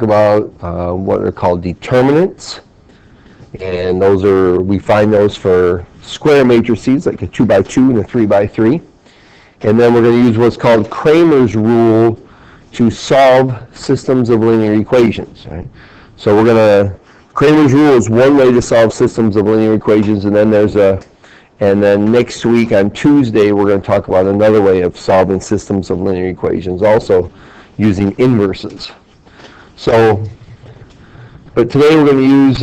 about what are called determinants, and we find those for square matrices like a 2 by 2 and a 3 by 3. And then we're going to use what's called Cramer's rule to solve systems of linear equations. Right? So Cramer's rule is one way to solve systems of linear equations, and then next week on Tuesday we're going to talk about another way of solving systems of linear equations, also using inverses. So, but today we're going to use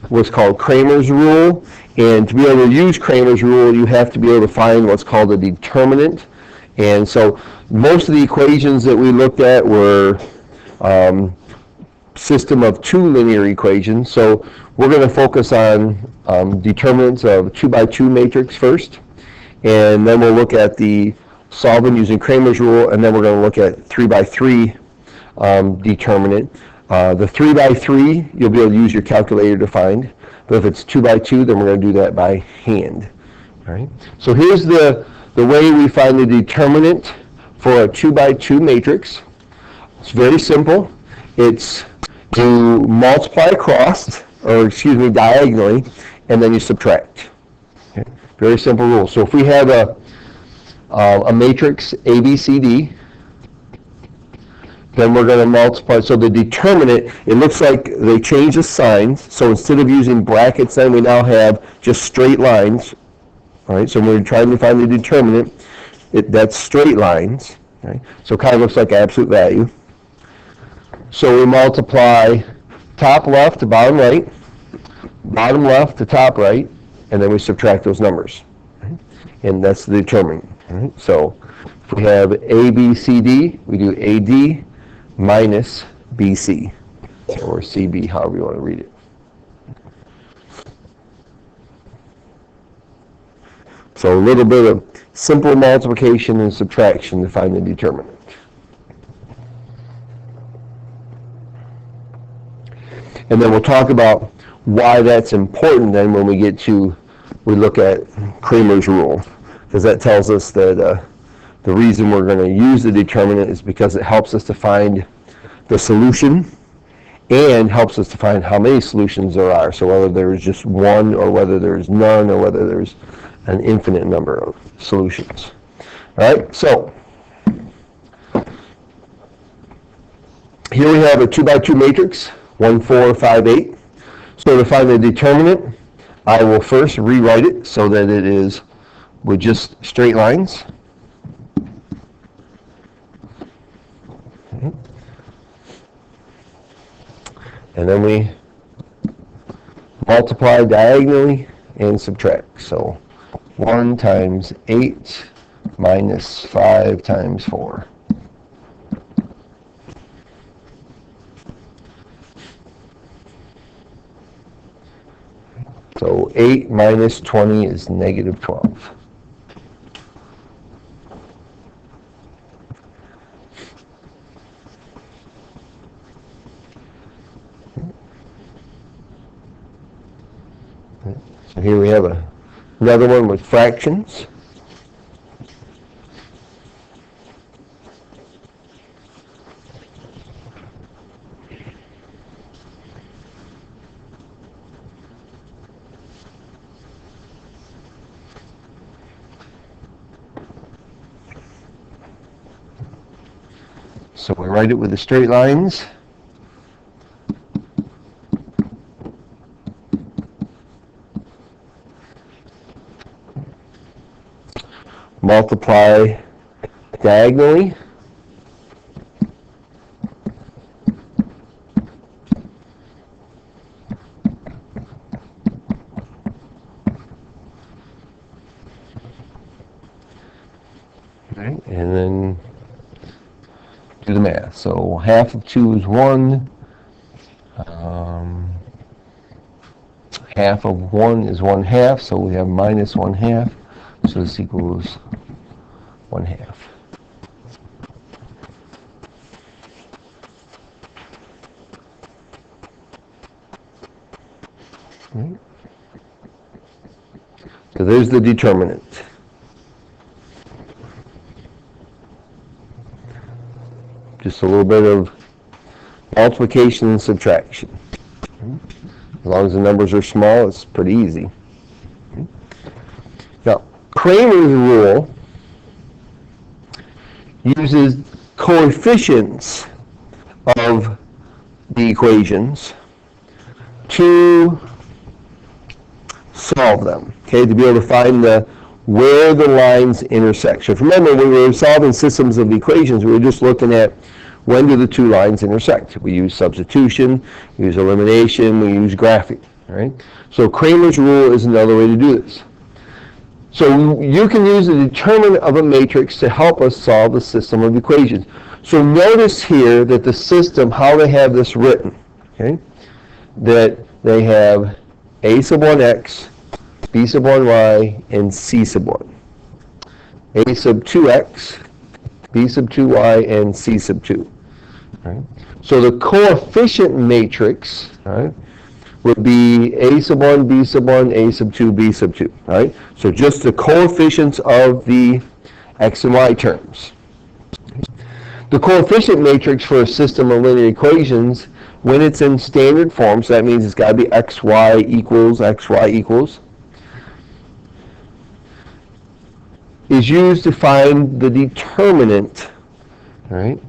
what's called Cramer's rule, and to be able to use Cramer's rule you have to be able to find what's called a determinant. And so most of the equations that we looked at were system of two linear equations, so we're going to focus on determinants of 2 by 2 matrix first, and then we'll look at the solving using Cramer's rule, and then we're going to look at 3 by 3 determinant. The 3 by 3 you'll be able to use your calculator to find, but if it's 2 by 2 then we're going to do that by hand. All right. So here's the way we find the determinant for a 2 by 2 matrix. It's very simple. It's you multiply across, or excuse me, diagonally, and then you subtract. Okay. Very simple rule. So if we have a matrix ABCD, then we're going to multiply. So the determinant, it looks like they changed the signs. So instead of using brackets, then we now have just straight lines. All right. So when we're trying to find the determinant, that's straight lines. Okay. So it kind of looks like absolute value. So we multiply top left to bottom right, bottom left to top right, and then we subtract those numbers. Right? And that's the determinant. Right? So if we have A, B, C, D, we do AD minus BC, or CB, however you want to read it. So a little bit of simple multiplication and subtraction to find the determinant. And then we'll talk about why that's important then when we look at Cramer's rule, because that tells us that the reason we're going to use the determinant is because it helps us to find the solution and helps us to find how many solutions there are. So whether there's just one, or whether there's none, or whether there's an infinite number of solutions. All right, so here we have a 2 by 2 matrix, 1, 4, 5, 8. So to find the determinant, I will first rewrite it so that it is with just straight lines. Okay. And then we multiply diagonally and subtract. So 1 times 8 minus 5 times 4. So 8 minus 20 is negative 12. So here we have another one with fractions. So we write it with the straight lines. Multiply diagonally. Right, and then do the math. So half of 2 is 1. Half of 1 is 1/2, so we have minus 1/2. So this equals 1/2. Right. So there's the determinant. Just a little bit of multiplication and subtraction. As long as the numbers are small, it's pretty easy. Now, Cramer's rule uses coefficients of the equations to solve them, okay, to be able to find where the lines intersect. So if you remember, when we were solving systems of equations, we were just looking at when do the two lines intersect. We use substitution, we use elimination, we use graphing, right? So Cramer's rule is another way to do this. So you can use the determinant of a matrix to help us solve the system of equations. So notice here that the system, how they have this written, okay, that they have a sub 1x, b sub 1y, and c sub 1. A sub 2x, b sub 2y, and c sub 2. Right? So the coefficient matrix, right, would be a sub 1, b sub 1, a sub 2, b sub 2. Right? So just the coefficients of the x and y terms. The coefficient matrix for a system of linear equations, when it's in standard form, so that means it's got to be xy equals, is used to find the determinant, right?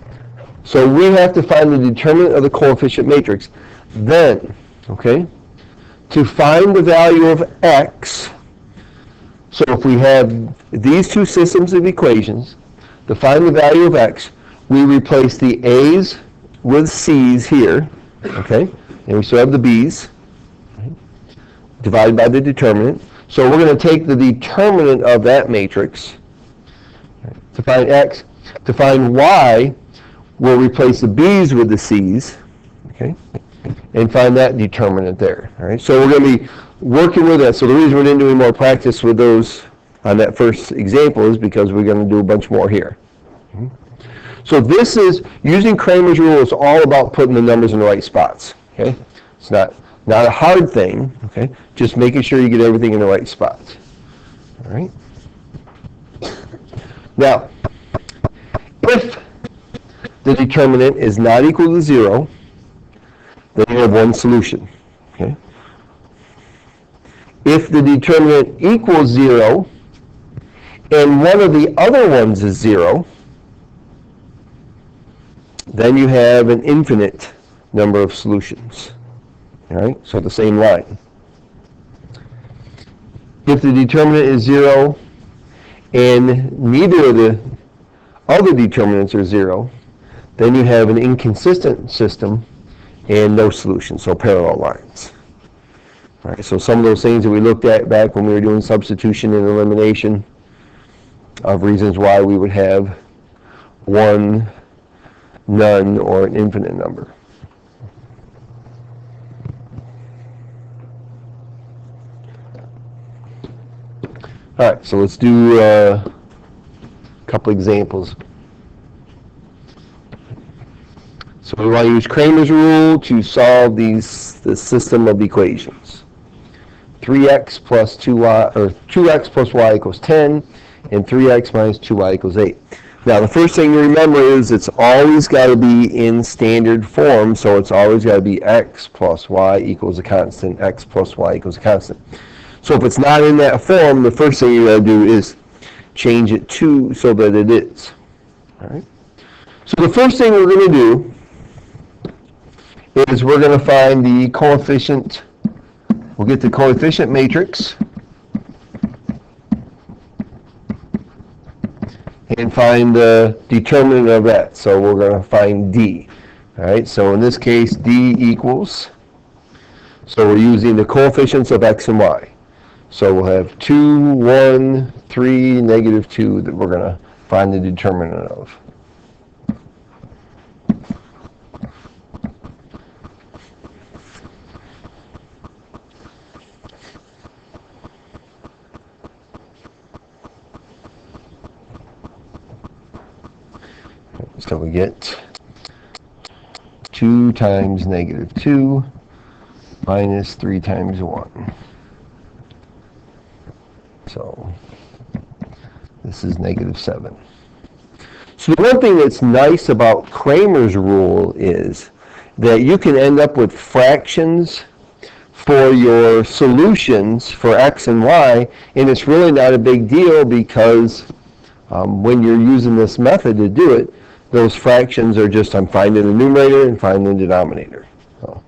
So we have to find the determinant of the coefficient matrix. Then, okay, to find the value of x, so if we have these two systems of equations, to find the value of x, we replace the a's with c's here, okay, and we still have the b's, right, divided by the determinant. So we're going to take the determinant of that matrix, right, to find x. To find y, we'll replace the b's with the c's, okay, and find that determinant there. All right, so we're going to be working with that. So the reason we didn't do any more practice with those on that first example is because we're going to do a bunch more here. So this is, using Cramer's rule is all about putting the numbers in the right spots, okay? It's not a hard thing, okay? Just making sure you get everything in the right spots, all right? Now, if the determinant is not equal to 0, then you have one solution, okay? If the determinant equals 0, and one of the other ones is 0, then you have an infinite number of solutions, all right? So the same line. If the determinant is 0 and neither of the other determinants are 0, then you have an inconsistent system and no solution, so parallel lines. All right, so some of those things that we looked at back when we were doing substitution and elimination of reasons why we would have one, none, or an infinite number. All right, so let's do a couple examples. So we want to use Cramer's rule to solve the system of equations. 3x plus 2y, or 2x plus y equals 10, and 3x minus 2y equals 8. Now, the first thing to remember is it's always got to be in standard form, so it's always got to be x plus y equals a constant, x plus y equals a constant. So if it's not in that form, the first thing you got to do is change it to so that it is. All right. So the first thing we're going to do is we're going to find the coefficient. We'll get the coefficient matrix and find the determinant of that. So we're going to find D. All right, so in this case, D equals, so we're using the coefficients of x and y. So we'll have 2, 1, 3, negative 2 that we're going to find the determinant of. So we get 2 times negative 2 minus 3 times 1. So this is negative 7. So the one thing that's nice about Cramer's rule is that you can end up with fractions for your solutions for x and y, and it's really not a big deal because when you're using this method to do it, those fractions are just, I'm finding the numerator and finding the denominator. So.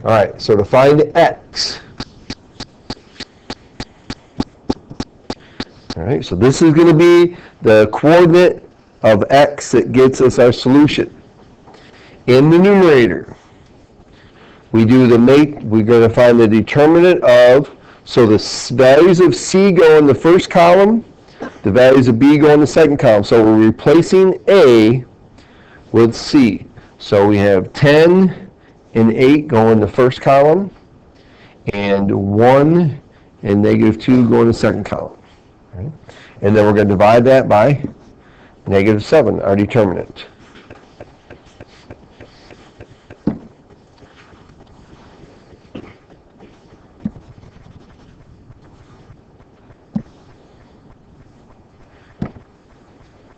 All right, so to find x, all right, so this is going to be the coordinate of x that gets us our solution. In the numerator, we're going to find the determinant of, so the values of c go in the first column, the values of b go in the second column. So we're replacing a with c. So we have 10 and 8 go in the first column, and 1 and negative 2 go in the second column. Right? And then we're going to divide that by negative 7, our determinant.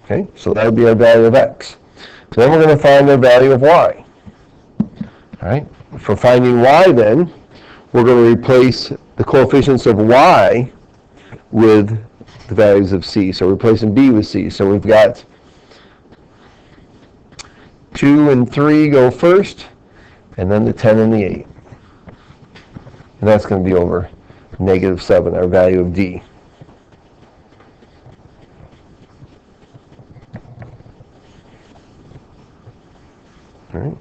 Okay, so that would be our value of x. So then we're going to find the value of y. All right, for finding y then, we're going to replace the coefficients of y with the values of c. So replacing b with c. So we've got 2 and 3 go first, and then the 10 and the 8. And that's going to be over negative 7, our value of d. All right.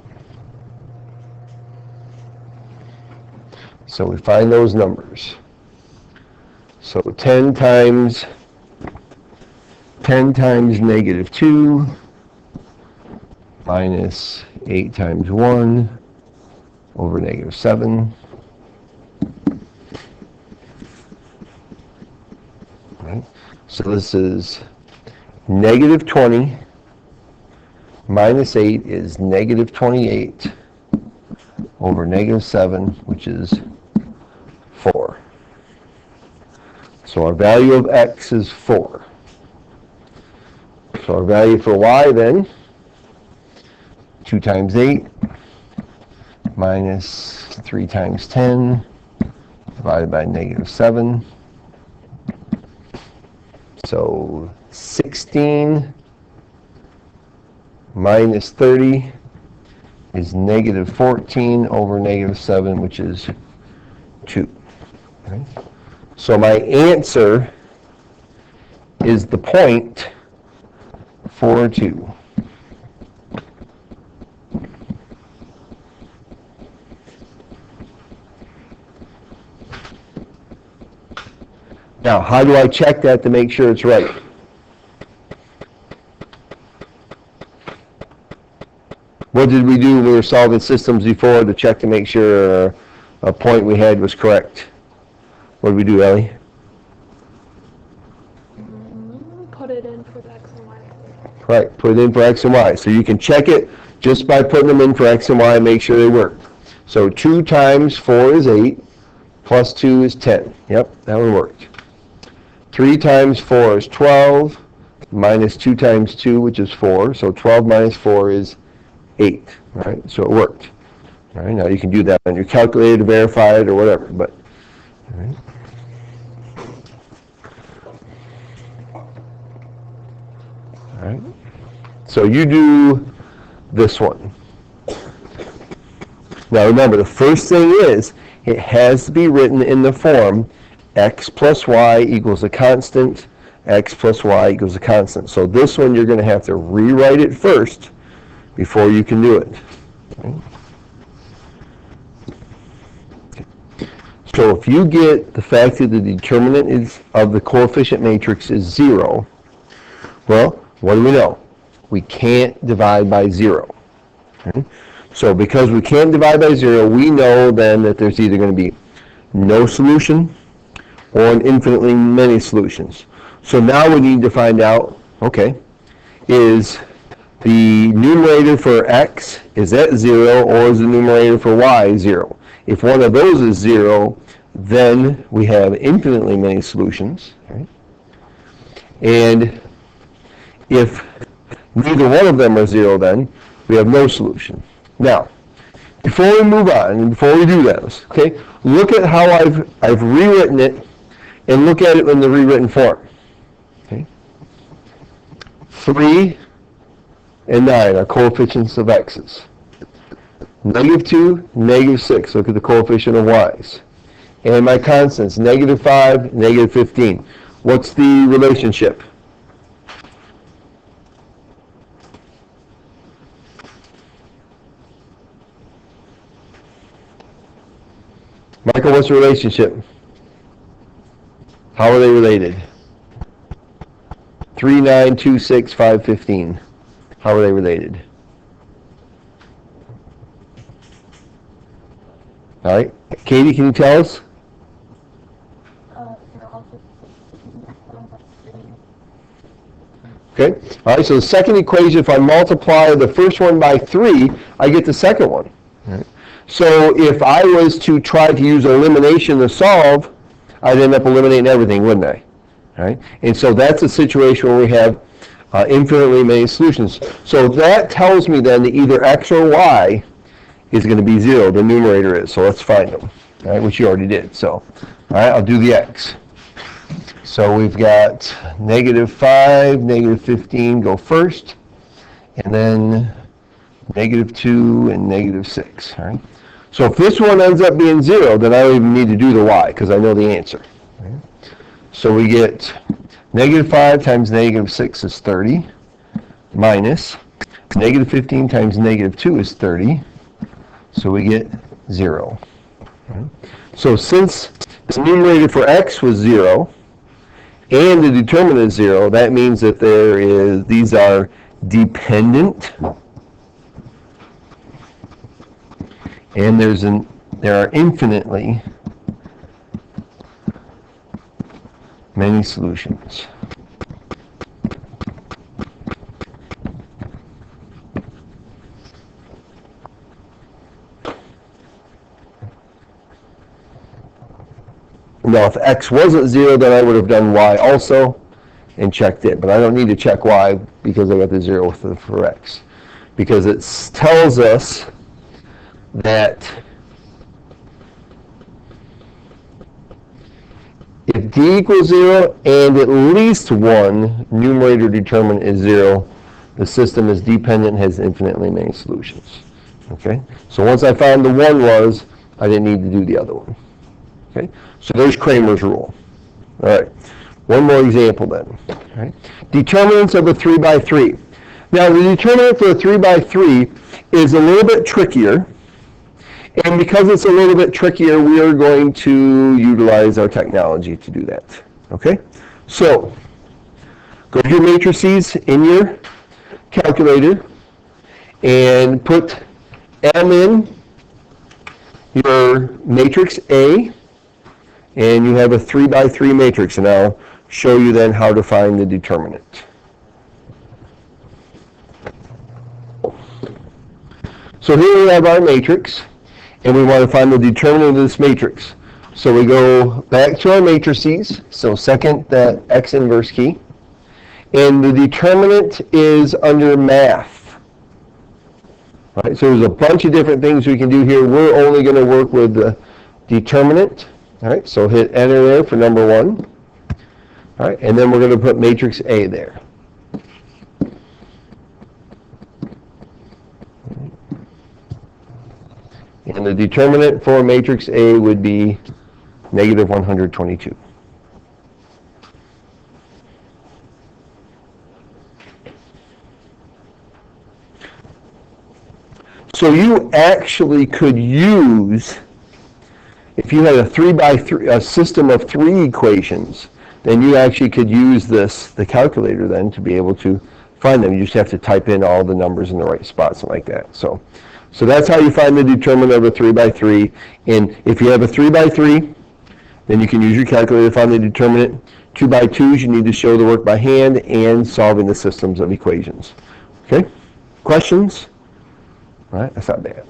So we find those numbers. So 10 times negative 2 minus 8 times 1 over negative 7. All right. So this is negative 20 minus 8 is negative 28 over negative 7, which is 4. So our value of x is 4. So our value for y then, 2 times 8 minus 3 times 10 divided by negative 7. So 16 minus 30 is negative 14 over negative 7, which is 2. Okay. So my answer is the point 4, 2. Now, how do I check that to make sure it's right? What did we do when we were solving systems before to check to make sure a point we had was correct? What did we do, Ellie? Put it in for the x and y. Right, put it in for x and y. So you can check it just by putting them in for x and y and make sure they work. So 2 times 4 is 8, plus 2 is 10. Yep, that one worked. 3 times 4 is 12, minus 2 times 2, which is 4. So 12 minus 4 is 8, right? So it worked. All right, now you can do that on your calculator to verify it or whatever, but, all right. All right. So you do this one. Now remember, the first thing is, it has to be written in the form x plus y equals a constant, x plus y equals a constant. So this one you're going to have to rewrite it first before you can do it. Okay. So if you get the fact that the determinant of the coefficient matrix is 0, well, what do we know? We can't divide by 0. Okay. So because we can't divide by 0, we know then that there's either going to be no solution or an infinitely many solutions. So now we need to find out, okay, is the numerator for x, is that 0, or is the numerator for y 0? If one of those is 0, then we have infinitely many solutions. Right? And if neither one of them are 0, then We have no solution. Now, before we move on, and before we do this, okay, look at how I've rewritten it, and look at it in the rewritten form. Okay? 3 and 9 are coefficients of x's. -2, -6, look at the coefficient of y's. And my constants, -5, -15. What's the relationship? Michael, what's the relationship? How are they related? 3, 9, 2, 6, 5, 15. How are they related? All right. Katie, can you tell us? Okay. All right. So the second equation, if I multiply the first one by 3, I get the second one. All right. So if I was to try to use elimination to solve, I'd end up eliminating everything, wouldn't I? All right. And so that's a situation where we have infinitely many solutions. So that tells me then that either x or y is going to be 0, the numerator is. So let's find them, all right, which you already did. So, all right, I'll do the x. So we've got -5, -15 go first, and then -2 and -6, all right? So if this one ends up being 0, then I don't even need to do the y, because I know the answer. Right? So we get -5 times -6 is 30, minus -15 times -2 is 30, so we get 0. Right? So since the numerator for x was 0, and the determinant is 0, that means that these are dependent, and there are infinitely many solutions. Now, if x wasn't 0, then I would have done y also and checked it. But I don't need to check y because I got the 0 for x. Because it tells us that if d equals 0 and at least one numerator determinant is 0, the system is dependent and has infinitely many solutions. Okay? So once I found the one was, I didn't need to do the other one. Okay? So there's Cramer's rule. All right. One more example then. All right. Determinants of a 3 by 3. Now the determinant for a 3 by 3 is a little bit trickier. And because it's a little bit trickier, we are going to utilize our technology to do that. Okay? So, go to your matrices in your calculator and put M in your matrix A, and you have a 3 by 3 matrix, and I'll show you then how to find the determinant. So here we have our matrix, and we want to find the determinant of this matrix. So we go back to our matrices, so second that x inverse key, and the determinant is under math. All right, so there's a bunch of different things we can do here. We're only going to work with the determinant. All right, so hit enter there for number 1. All right, and then we're going to put matrix A there. And the determinant for matrix A would be negative 122. So you actually could use, if you had a 3 by 3, a system of 3 equations, then you actually could use the calculator then to be able to find them. You just have to type in all the numbers in the right spots and like that. So that's how you find the determinant of a 3 by 3. And if you have a 3 by 3, then you can use your calculator to find the determinant. 2 by 2s, you need to show the work by hand and solving the systems of equations. Okay? Questions? All right, that's not bad.